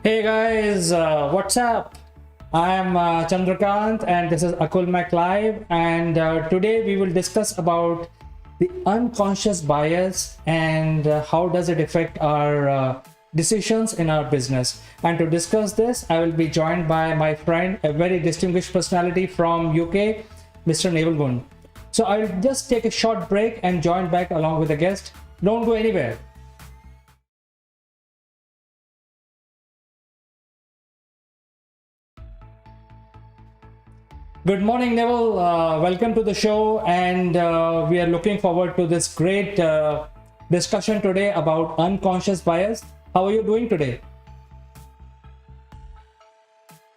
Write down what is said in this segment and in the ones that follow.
Hey guys, what's up? I'm Chandrakant and this is Akul Mac Live, and today we will discuss about the unconscious bias and how does it affect our decisions in our business. And to discuss this, I will be joined by my friend, a very distinguished personality from UK, Mr. Gaunt. So I'll just take a short break and join back along with the guest. Don't go anywhere. Good morning, Neville. Welcome to the show, and we are looking forward to this great discussion today about unconscious bias. How are you doing today?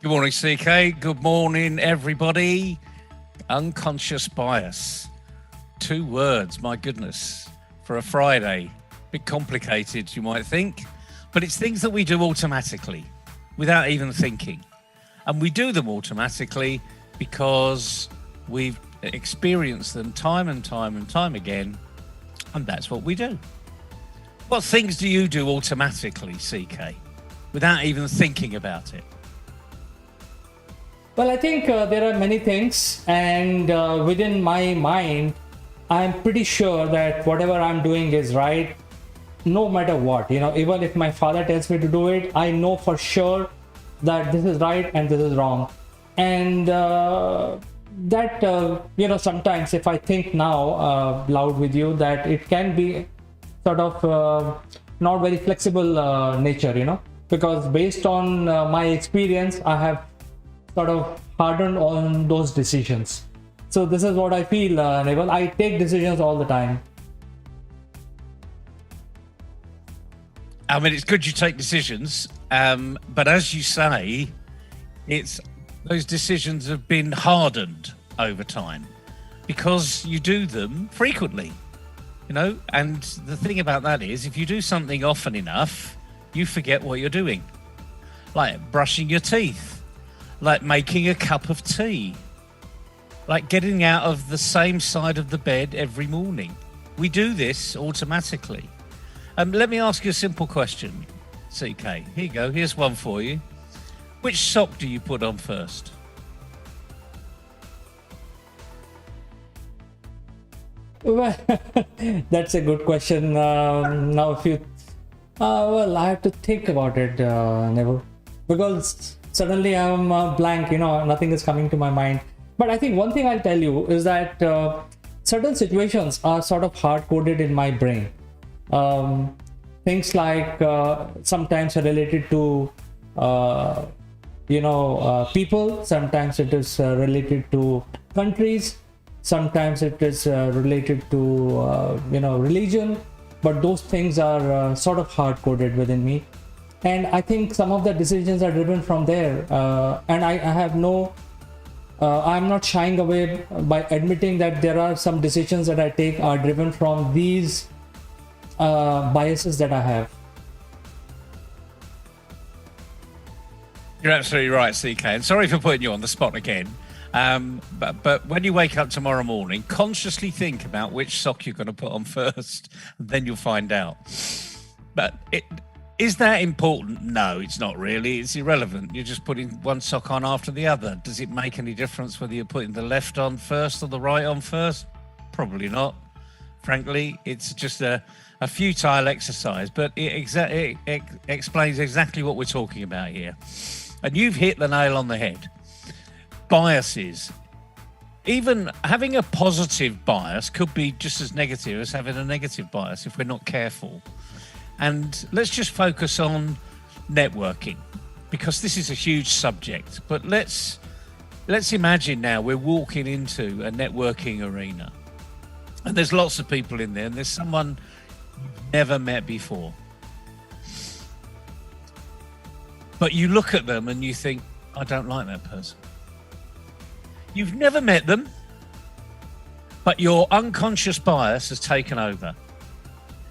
Good morning, CK. Good morning, everybody. Unconscious bias. 2 words, my goodness, for a Friday. Bit complicated, you might think, but it's things that we do automatically without even thinking. And we do them automatically because we've experienced them time and time again, and that's what we do. What things do you do automatically, CK, without even thinking about it? Well, I think there are many things, and within my mind, I'm pretty sure that whatever I'm doing is right, no matter what. Even if my father tells me to do it, I know for sure that this is right and this is wrong. And sometimes if I think now loud with you, that it can be sort of not very flexible nature, because based on my experience, I have sort of hardened on those decisions. So this is what I feel, Neville. I take decisions all the time. I mean, it's good you take decisions, but as you say, those decisions have been hardened over time because you do them frequently, and the thing about that is if you do something often enough, you forget what you're doing, like brushing your teeth, like making a cup of tea, like getting out of the same side of the bed every morning. We do this automatically. Let me ask you a simple question, CK. Here you go. Here's one for you. Which sock do you put on first? Well, that's a good question. Now, if you, I have to think about it, Neville, because suddenly I'm blank. Nothing is coming to my mind. But I think one thing I'll tell you is that certain situations are sort of hard-coded in my brain. Things like sometimes are related to people, sometimes it is related to countries, sometimes it is related to religion, but those things are sort of hard-coded within me, and I think some of the decisions are driven from there, and I have no I'm not shying away by admitting that there are some decisions that I take are driven from these biases that I have. You're absolutely right, CK. And sorry for putting you on the spot again. But when you wake up tomorrow morning, consciously think about which sock you're going to put on first, and then you'll find out. But is that important? No, it's not really. It's irrelevant. You're just putting one sock on after the other. Does it make any difference whether you're putting the left on first or the right on first? Probably not. Frankly, it's just a futile exercise, but it explains exactly what we're talking about here. And you've hit the nail on the head. Biases. Even having a positive bias could be just as negative as having a negative bias if we're not careful. And let's just focus on networking, because this is a huge subject. But let's imagine now we're walking into a networking arena, and there's lots of people in there, and there's someone you've never met before. But you look at them and you think, I don't like that person. You've never met them, but your unconscious bias has taken over,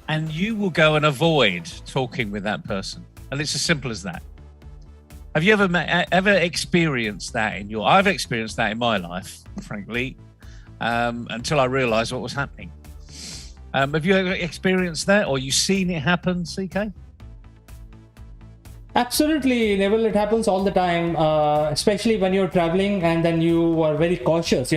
and you will go and avoid talking with that person. And it's as simple as that. Have you ever experienced that in your... I've experienced that in my life, frankly, until I realized what was happening. Have you ever experienced that, or you seen it happen, CK? Absolutely, Neville. It happens all the time, especially when you're traveling and then you are very cautious.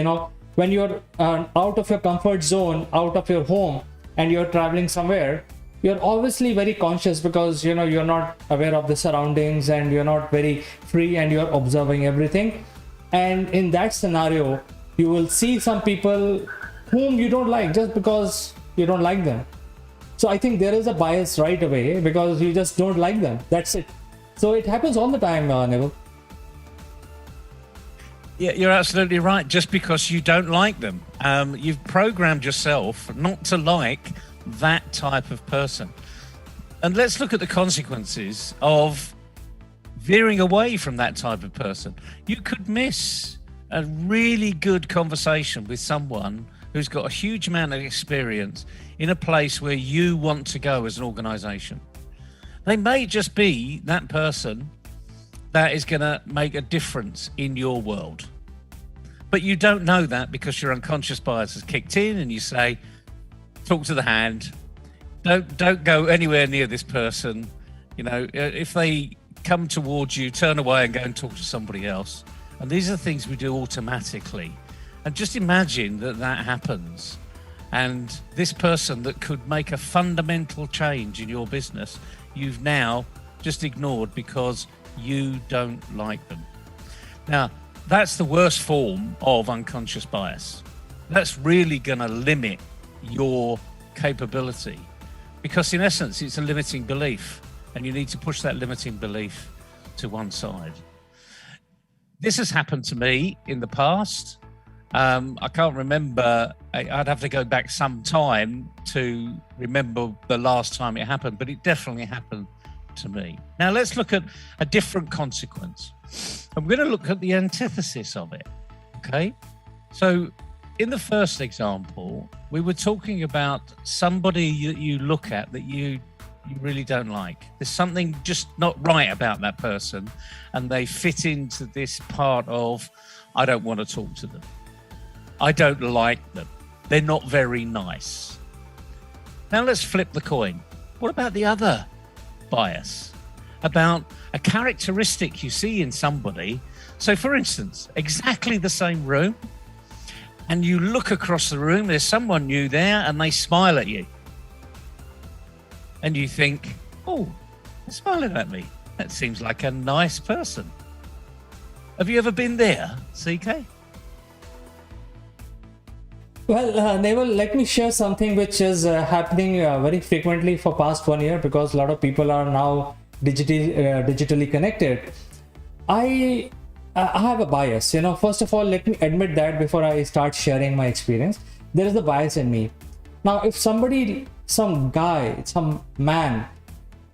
When you're out of your comfort zone, out of your home, and you're traveling somewhere, you're obviously very conscious because you're not aware of the surroundings and you're not very free and you're observing everything. And in that scenario, you will see some people whom you don't like just because you don't like them. So I think there is a bias right away because you just don't like them. That's it. So it happens all the time, Neville. Yeah, you're absolutely right. Just because you don't like them, you've programmed yourself not to like that type of person. And let's look at the consequences of veering away from that type of person. You could miss a really good conversation with someone who's got a huge amount of experience in a place where you want to go as an organization. They may just be that person that is going to make a difference in your world. But you don't know that because your unconscious bias has kicked in and you say, talk to the hand, don't go anywhere near this person. If they come towards you, turn away and go and talk to somebody else. And these are things we do automatically. And just imagine that happens. And this person that could make a fundamental change in your business, you've now just ignored because you don't like them. Now, that's the worst form of unconscious bias. That's really going to limit your capability because in essence, it's a limiting belief and you need to push that limiting belief to one side. This has happened to me in the past. I can't remember. I'd have to go back some time to remember the last time it happened, but it definitely happened to me. Now let's look at a different consequence. I'm going to look at the antithesis of it. Okay. So in the first example, we were talking about somebody you look at that you really don't like. There's something just not right about that person, and they fit into this part of, I don't want to talk to them. I don't like them. They're not very nice. Now let's flip the coin. What about the other bias? About a characteristic you see in somebody. So for instance, exactly the same room, and you look across the room, there's someone new there, and they smile at you. And you think, oh, they're smiling at me. That seems like a nice person. Have you ever been there, CK? Well, Neville, let me share something which is happening very frequently for past 1 year because a lot of people are now digitally connected. I have a bias. First of all, let me admit that before I start sharing my experience. There is a bias in me. Now, if some guy, some man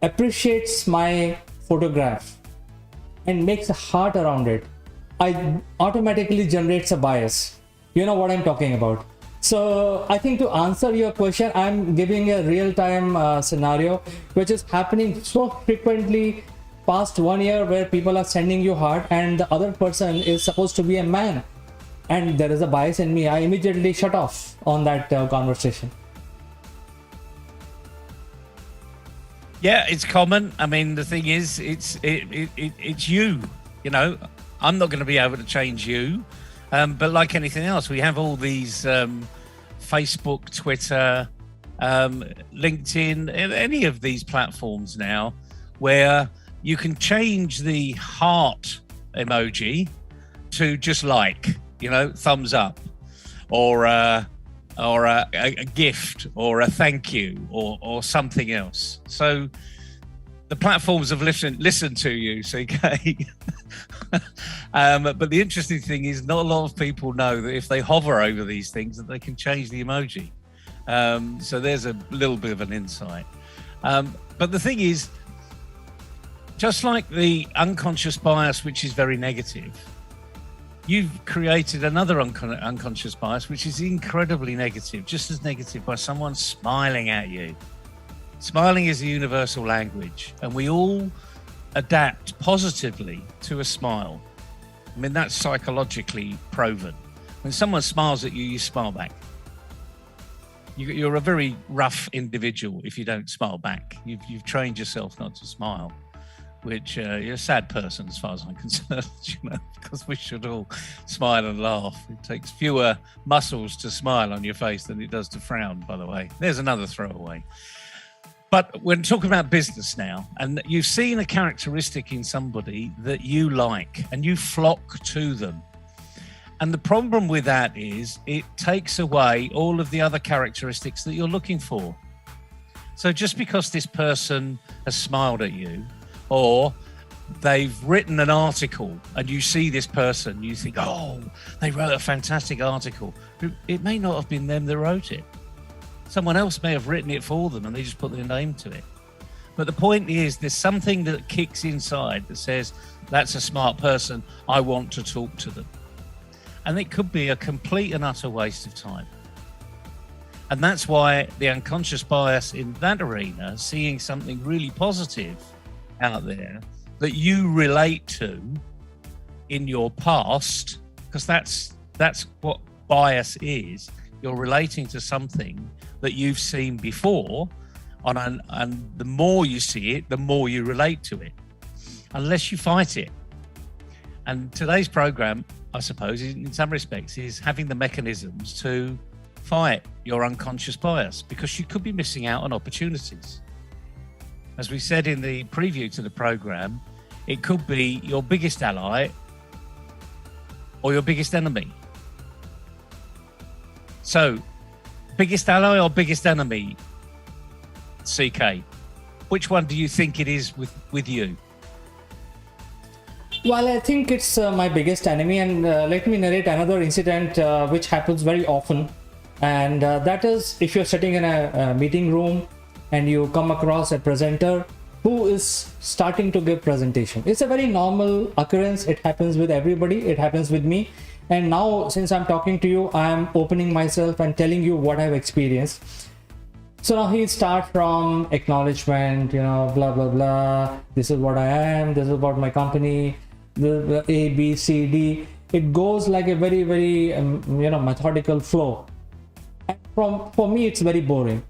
appreciates my photograph and makes a heart around it, I automatically generates a bias. You know what I'm talking about. So I think to answer your question, I'm giving a real-time scenario which is happening so frequently past 1 year, where people are sending you heart and the other person is supposed to be a man, and there is a bias in me. I immediately shut off on that conversation. Yeah, it's common. I mean, the thing is, it's you. I'm not going to be able to change you. But like anything else, we have all these Facebook, Twitter, LinkedIn, any of these platforms now where you can change the heart emoji to just like, thumbs up, or a gift, or a thank you, or something else. So the platforms have listened to you, CK. But the interesting thing is, not a lot of people know that if they hover over these things, that they can change the emoji. So there's a little bit of an insight. But the thing is, just like the unconscious bias, which is very negative, you've created another unconscious bias, which is incredibly negative, just as negative, by someone smiling at you. Smiling is a universal language, and we all adapt positively to a smile. I mean, that's psychologically proven. When someone smiles at you, you smile back. You're a very rough individual if you don't smile back. You've trained yourself not to smile. which you're a sad person as far as I'm concerned, because we should all smile and laugh. It takes fewer muscles to smile on your face than it does to frown, by the way. There's another throwaway. But we're talking about business now, and you've seen a characteristic in somebody that you like, and you flock to them. And the problem with that is it takes away all of the other characteristics that you're looking for. So just because this person has smiled at you, or they've written an article and you see this person, you think, oh, they wrote a fantastic article. It may not have been them that wrote it. Someone else may have written it for them and they just put their name to it. But the point is, there's something that kicks inside that says, that's a smart person, I want to talk to them. And it could be a complete and utter waste of time. And that's why the unconscious bias in that arena, seeing something really positive out there that you relate to in your past, because that's what bias is. You're relating to something that you've seen before, and the more you see it, the more you relate to it, unless you fight it. And today's program, I suppose, in some respects, is having the mechanisms to fight your unconscious bias, because you could be missing out on opportunities. As we said in the preview to the program, it could be your biggest ally or your biggest enemy. So, biggest ally or biggest enemy, CK? Which one do you think it is with you? Well, I think it's my biggest enemy, and let me narrate another incident which happens very often. And that is, if you're sitting in a meeting room and you come across a presenter who is starting to give presentation. It's a very normal occurrence. It happens with everybody. It happens with me. And now, since I'm talking to you, I'm opening myself and telling you what I've experienced. So now he'll start from acknowledgement, blah, blah, blah. This is what I am. This is about my company. The A, B, C, D. It goes like a very, very, methodical flow. And for me, it's very boring.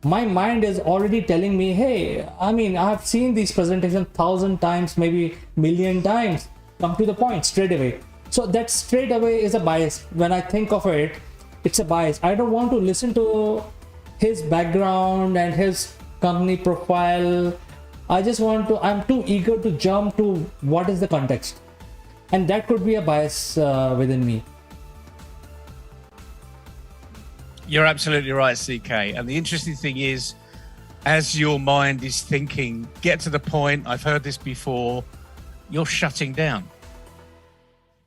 My mind is already telling me, hey, I've seen these presentations 1,000 times, maybe 1,000,000 times. Come to the point straight away. So that straight away is a bias. When I think of it, it's a bias. I don't want to listen to his background and his company profile. I'm too eager to jump to what is the context. And that could be a bias within me. You're absolutely right, CK. And the interesting thing is, as your mind is thinking, get to the point, I've heard this before, you're shutting down.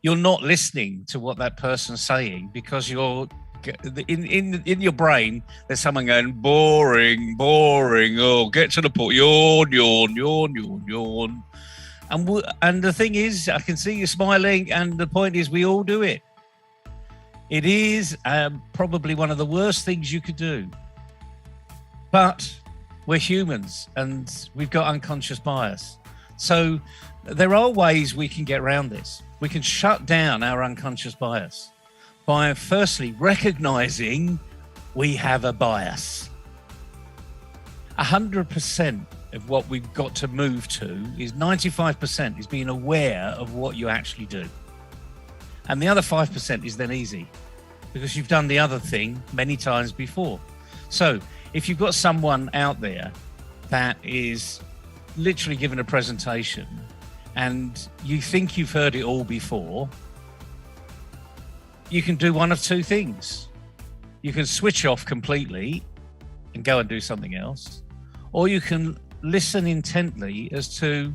You're not listening to what that person's saying, because you're in your brain, there's someone going, boring, oh, get to the point, yawn. And the thing is, I can see you smiling, and the point is, we all do it. It is probably one of the worst things you could do. But we're humans and we've got unconscious bias. So there are ways we can get around this. We can shut down our unconscious bias by firstly recognizing we have a bias. 100% of what we've got to move to is 95% is being aware of what you actually do. And the other 5% is then easy, because you've done the other thing many times before. So if you've got someone out there that is literally given a presentation and you think you've heard it all before, you can do one of two things. You can switch off completely and go and do something else, or you can listen intently as to,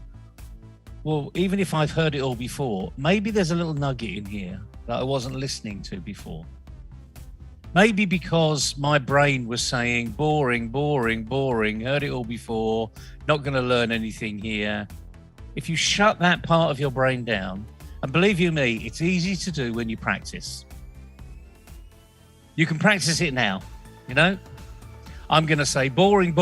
well, even if I've heard it all before, maybe there's a little nugget in here that I wasn't listening to before. Maybe because my brain was saying, boring, heard it all before, not going to learn anything here. If you shut that part of your brain down, and believe you me, it's easy to do when you practice. You can practice it now, I'm going to say boring.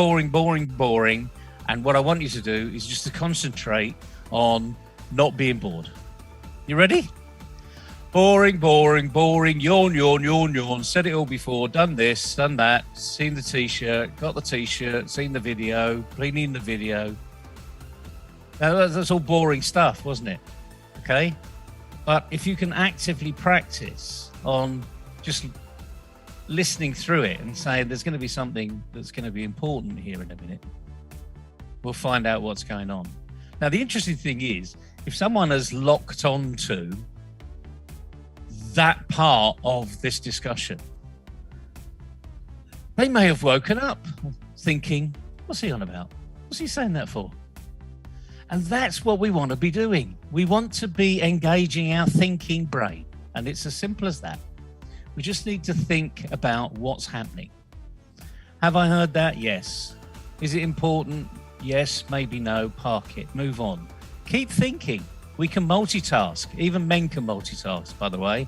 And what I want you to do is just to concentrate on not being bored. You ready? Boring, yawn. Said it all before, done this, done that, seen the t-shirt, got the t-shirt, seen the video, cleaning the video. Now, that's all boring stuff, wasn't it? Okay. But if you can actively practice on just listening through it and saying there's going to be something that's going to be important here in a minute, we'll find out what's going on. Now, the interesting thing is, if someone has locked onto that part of this discussion, they may have woken up thinking, what's he on about? What's he saying that for? And that's what we want to be doing. We want to be engaging our thinking brain. And it's as simple as that. We just need to think about what's happening. Have I heard that? Yes. Is it important? Yes, maybe no. Park it. Move on. Keep thinking. We can multitask. Even men can multitask, by the way.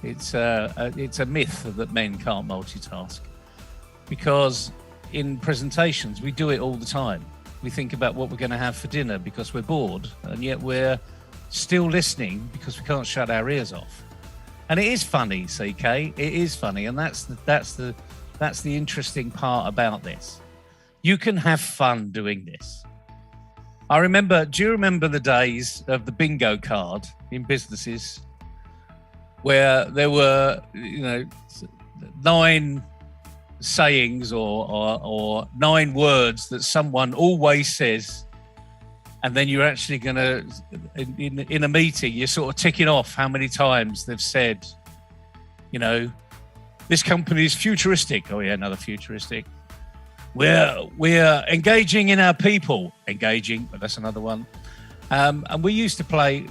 It's a myth that men can't multitask. Because in presentations, we do it all the time. We think about what we're going to have for dinner because we're bored, and yet we're still listening because we can't shut our ears off. And it is funny, CK. It is funny, and that's the interesting part about this. You can have fun doing this. Do you remember the days of the bingo card in businesses where there were, 9 sayings or 9 words that someone always says, and then you're actually going to, in a meeting, you're sort of ticking off how many times they've said, this company is futuristic. Oh yeah, another futuristic. We're engaging in our people. Engaging, but that's another one. And we used to play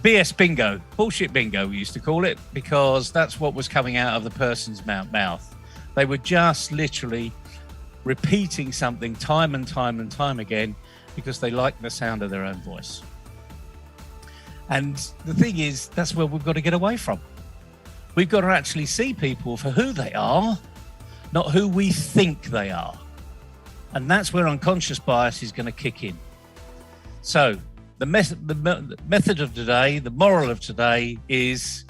BS bingo, bullshit bingo, we used to call it, because that's what was coming out of the person's mouth. They were just literally repeating something time and time and time again because they liked the sound of their own voice. And the thing is, that's where we've got to get away from. We've got to actually see people for who they are, not who we think they are. And that's where unconscious bias is going to kick in. So the method of today, the moral of today is,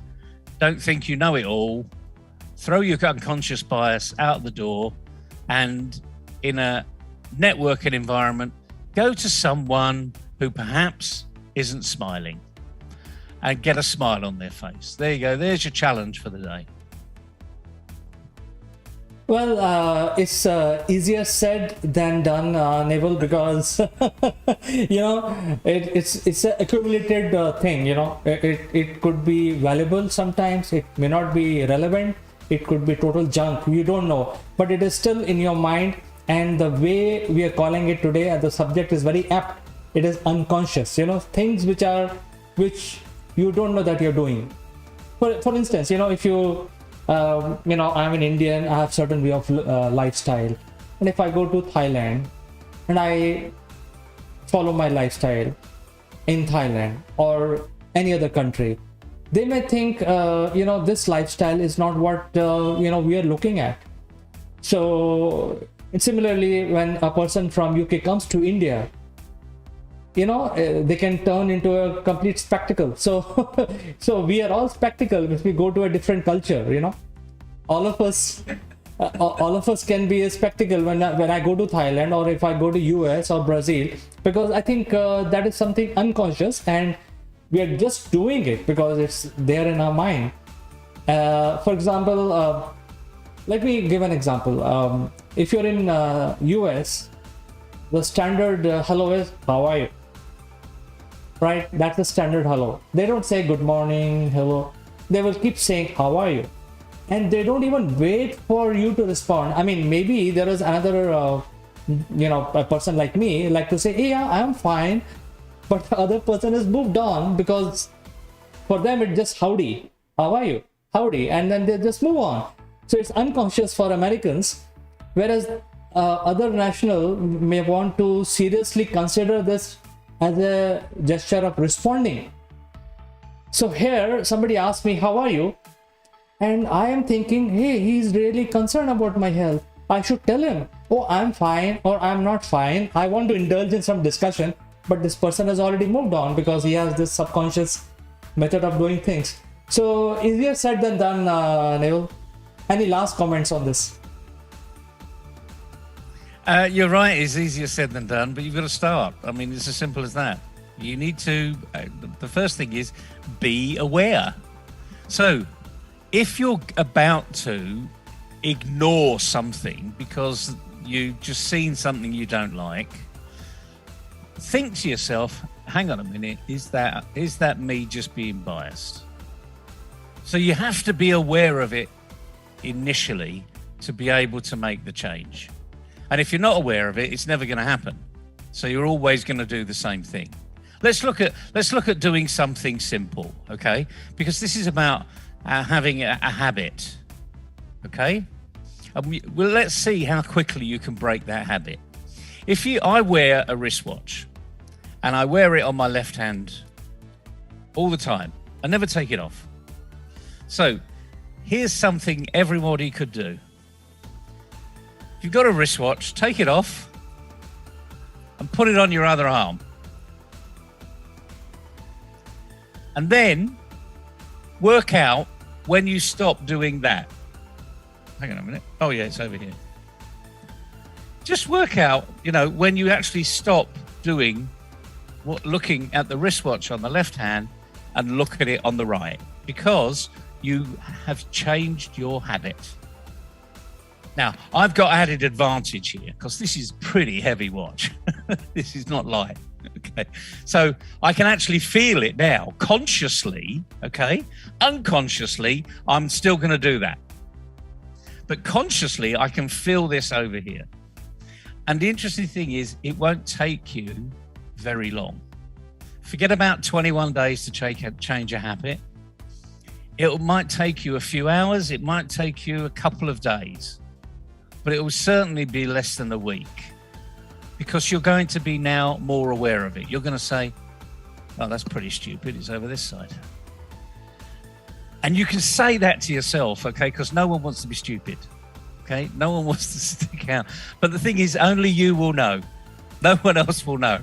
don't think you know it all. Throw your unconscious bias out the door, and in a networking environment, go to someone who perhaps isn't smiling and get a smile on their face. There you go. There's your challenge for the day. Well, it's easier said than done, Neville, because it's an accumulated thing. It could be valuable sometimes. It may not be relevant. It could be total junk. You don't know, but it is still in your mind. And the way we are calling it today, and the subject is very apt. It is unconscious. Things which you don't know that you're doing. For instance, if you I'm an Indian, I have certain way of lifestyle, and if I go to Thailand and I follow my lifestyle in Thailand or any other country, they may think this lifestyle is not what we are looking at. So similarly, when a person from UK comes to India, they can turn into a complete spectacle. So we are all spectacle if we go to a different culture. All of us can be a spectacle when I go to Thailand, or if I go to US or Brazil, because I think that is something unconscious, and we are just doing it because it's there in our mind. For example, let me give an example. If you're in US, the standard hello is how are you? Right? That's the standard hello. They don't say good morning, hello. They will keep saying how are you? And they don't even wait for you to respond. I mean, maybe there is another, a person like me, like to say, hey, yeah, I'm fine. But the other person has moved on because for them it's just howdy. How are you? Howdy. And then they just move on. So it's unconscious for Americans, whereas other national may want to seriously consider this as a gesture of responding. So here somebody asked me, how are you? And I am thinking, hey, he's really concerned about my health. I should tell him, oh, I'm fine or I'm not fine. I want to indulge in some discussion, but this person has already moved on because he has this subconscious method of doing things. So easier said than done, Neil. Any last comments on this? You're right. It's easier said than done, but you've got to start. I mean, it's as simple as that. You need to. The first thing is be aware. So, if you're about to ignore something because you've just seen something you don't like, think to yourself, hang on a minute, is that me just being biased? So you have to be aware of it initially to be able to make the change. And if you're not aware of it, it's never going to happen. So you're always going to do the same thing. Let's look at doing something simple, okay? Because this is about having a habit, okay? Well, let's see how quickly you can break that habit. I wear a wristwatch, and I wear it on my left hand all the time. I never take it off. So here's something everybody could do. If you've got a wristwatch, take it off and put it on your other arm. And then work out when you stop doing that. Hang on a minute. Oh yeah, it's over here. Just work out, when you actually stop doing looking at the wristwatch on the left hand and look at it on the right, because you have changed your habit. Now, I've got added advantage here because this is pretty heavy watch. This is not light. Okay. So I can actually feel it now consciously. Okay. Unconsciously, I'm still going to do that. But consciously, I can feel this over here. And the interesting thing is, it won't take you very long. Forget about 21 days to change a habit. It might take you a few hours. It might take you a couple of days. But it will certainly be less than a week, because you're going to be now more aware of it. You're going to say, oh, that's pretty stupid. It's over this side. And you can say that to yourself, okay, because no one wants to be stupid. Okay, no one wants to stick out. But the thing is, only you will know. No one else will know.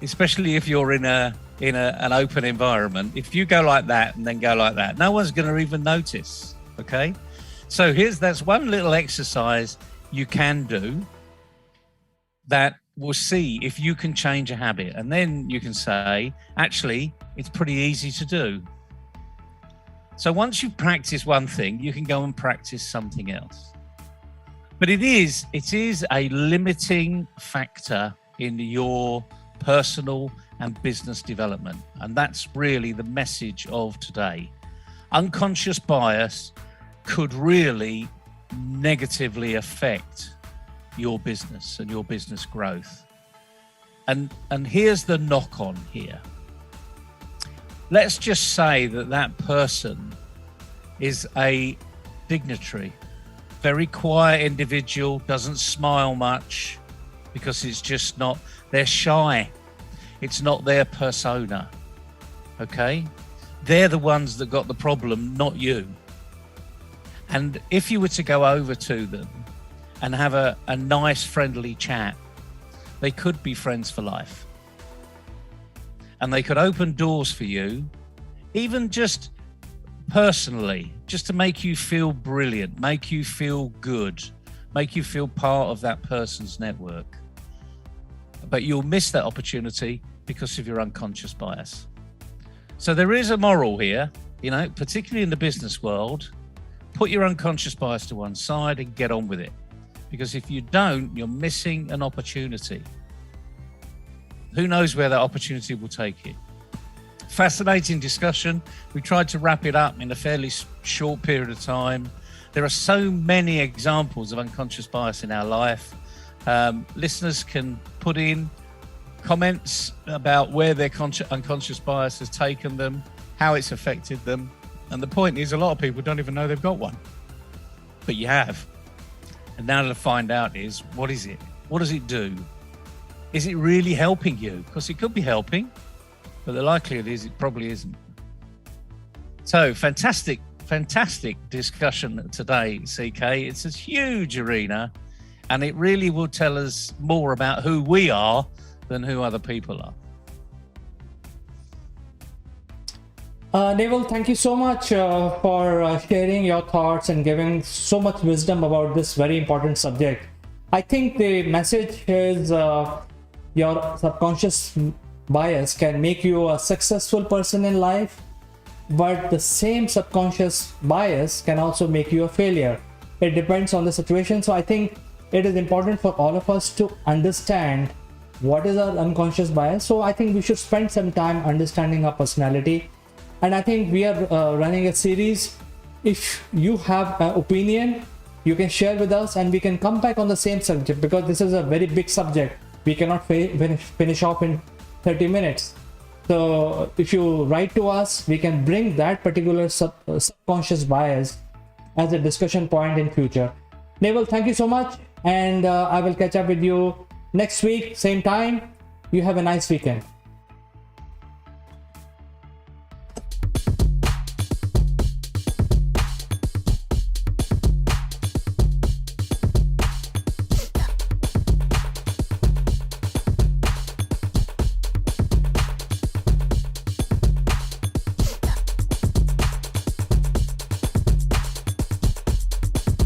Especially if you're in an open environment. If you go like that and then go like that, no one's going to even notice. Okay, so that's one little exercise you can do that will see if you can change a habit, and then you can say, actually, it's pretty easy to do. So once you practice one thing, you can go and practice something else. But it is a limiting factor in your personal and business development. And that's really the message of today. Unconscious bias could really negatively affect your business and your business growth. And here's the knock on here. Let's just say that person is a dignitary, very quiet individual, doesn't smile much because it's just not, they're shy. It's not their persona. Okay? They're the ones that got the problem, not you. And if you were to go over to them and have a nice, friendly chat, they could be friends for life. And they could open doors for you, even just personally, just to make you feel brilliant, make you feel good, make you feel part of that person's network. But you'll miss that opportunity because of your unconscious bias. So there is a moral here, particularly in the business world. Put your unconscious bias to one side and get on with it. Because if you don't, you're missing an opportunity. Who knows where that opportunity will take you? Fascinating discussion. We tried to wrap it up in a fairly short period of time. There are so many examples of unconscious bias in our life. Listeners can put in comments about where their unconscious bias has taken them, how it's affected them. And the point is, a lot of people don't even know they've got one. But you have. And now to find out is, what is it? What does it do? Is it really helping you? Because it could be helping, but the likelihood is it probably isn't. So fantastic discussion today, CK. It's a huge arena, and it really will tell us more about who we are than who other people are. Neville, thank you so much for sharing your thoughts and giving so much wisdom about this very important subject. I think the message is your subconscious bias can make you a successful person in life, but the same subconscious bias can also make you a failure. It depends on the situation. So I think it is important for all of us to understand what is our unconscious bias. So I think we should spend some time understanding our personality. And I think we are running a series. If you have an opinion, you can share with us and we can come back on the same subject, because this is a very big subject. We cannot finish off in 30 minutes. So if you write to us, we can bring that particular subconscious bias as a discussion point in future. Naval, thank you so much. And I will catch up with you next week, same time. You have a nice weekend.